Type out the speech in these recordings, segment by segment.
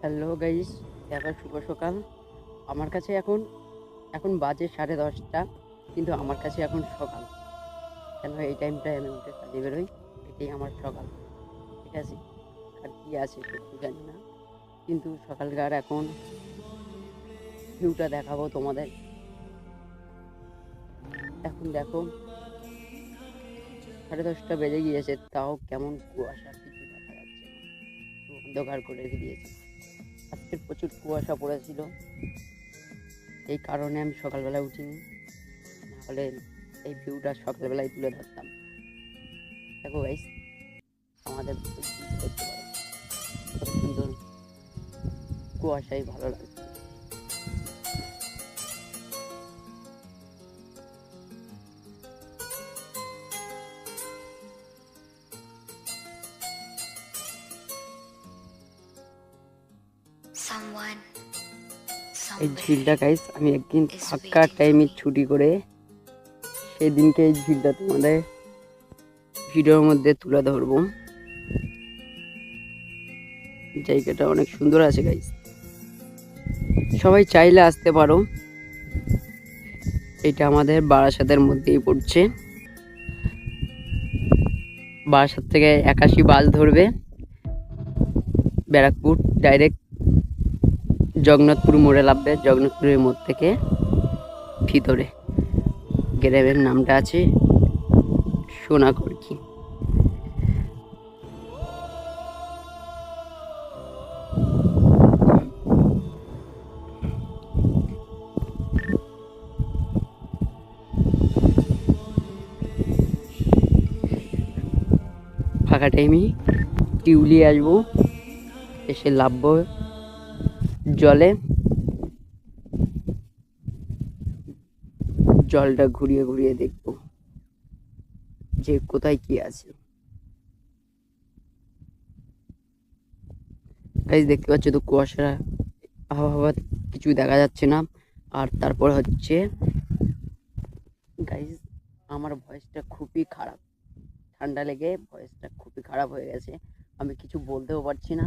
Hello guys, দেখো শুভ সকাল। আমার কাছে এখন এখন বাজে 10:30, কিন্তু আমার কাছে এখন সকাল। কেন এই টাইমটায় আমি উঠে কাজে বেরোই, এটাই আমার সকাল। ঠিক আছে, আর কি আছে সত্যি জানি না, কিন্তু সকালকার এখন ভিউটা দেখাবো তোমাদের। এখন দেখো 10:30 বেজে গিয়েছে, তাও কেমন কুয়াশা, কিছু দেখা যাচ্ছে না, পুরো অন্ধকার করে রেখে দিয়েছে। আজকে প্রচুর কুয়াশা পড়েছিল, এই কারণে আমি সকালবেলা উঠিনি, নাহলে এই ভিউটা সকালবেলায় তুলে ধরতাম। দেখো গাইস, আমাদের দেখতে পারো কত সুন্দর কুয়াশায় ভালো লাগছে। Someone, এই somewhere ঝিলটা গাইস আমি একদিন is ফাঁকা waiting for টাইমে ছুটি করে সেদিনকে এই ঝিলটা তোমাদের ভিডিওর মধ্যে তুলে ধরবো। জায়গাটা অনেক সুন্দর আছে গাইস, সবাই চাইলে আসতে পারো। এটা আমাদের বারাসাতের মধ্যেই পড়ছে। বারাসাত থেকে 81 বাস ধরবে, ব্যারাকপুর ডাইরেক্ট জগন্নাথপুর মোড়ে নামবে। জগন্নাথপুরের মোড় থেকে ভিতরে গ্রামের নামটা আছে সোনাকরকি। ফাঁকা টাইমে টিউলি আসবো, এসে নামবো জলে, জলটা ঘুরিয়ে ঘুরিয়ে দেখবো যে কোথায় কি আছে। গাইস দেখতে পাচ্ছ তো কুয়াশা, আবহাওয়া কিছু দেখা যাচ্ছে না। আর তারপর হচ্ছে গাইস, আমার ভয়েসটা খুবই খারাপ, ঠান্ডা লেগে ভয়েসটা খুবই খারাপ হয়ে গেছে, আমি কিছু বলতেও পারছি না,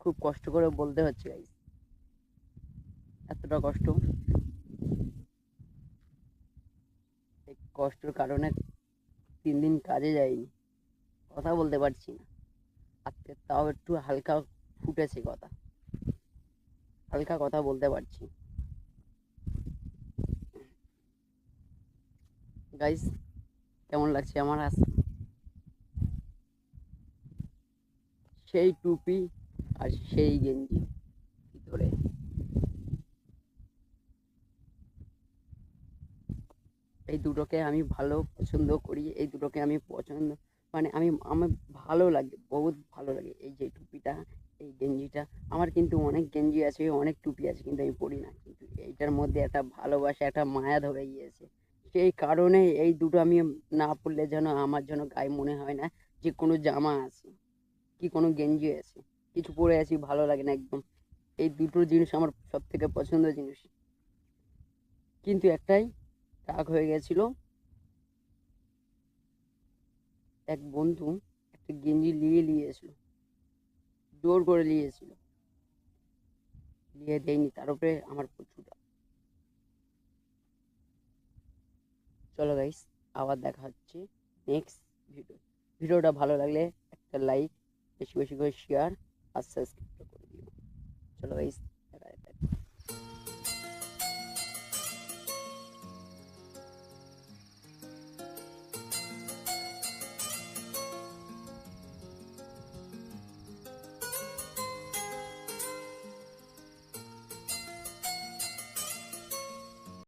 খুব কষ্ট করে বলতে হচ্ছে গাইস, এতটা কষ্ট। এই কষ্টের কারণে 3 দিন কাজে যাইনি, কথা বলতে পারছি না। আজকে তাও একটু হালকা ফুটেছে কথা, হালকা কথা বলতে পারছি। গাইস কেমন লাগছে আমার সেই টুপি আর সেই গেঞ্জি ভিতরে, এই দুটোকে আমি ভালো পছন্দ করি, এই দুটোকে আমি পছন্দ, মানে আমার ভালো লাগে, বহুত ভালো লাগে। এই যে টুপিটা, এই গেঞ্জিটা, আমার কিন্তু অনেক গেঞ্জি আছে, অনেক টুপি আছে, কিন্তু আমি পরি না, কিন্তু এইটার মধ্যে একটা ভালোবাসা, একটা মায়া ধরে গিয়েছে। সেই কারণে এই দুটো আমি না পরলে যেন আমার যেন গায়ে মনে হয় না যে কোনো জামা আছে কি কোনো গেঞ্জি আছে, কিছু পরে আছি ভালো লাগে না একদম। এই দুটো জিনিস আমার সব থেকে পছন্দের জিনিস, কিন্তু একটাই রাগ হয়ে গেছিল। এক বন্ধু একটা গেঞ্জি নিয়েছিল, জোর করে নিয়েছিল, নিয়ে দেয়নি, তার উপরে আমার প্রচুর রাগ। চলো গাইস, আবার দেখা হচ্ছে নেক্সট ভিডিও। ভিডিওটা ভালো লাগলে একটা লাইক, বেশি বেশি করে শেয়ার আর সাবস্ক্রাইব করে দিও। চলো গাইস, দেখা যাচ্ছে।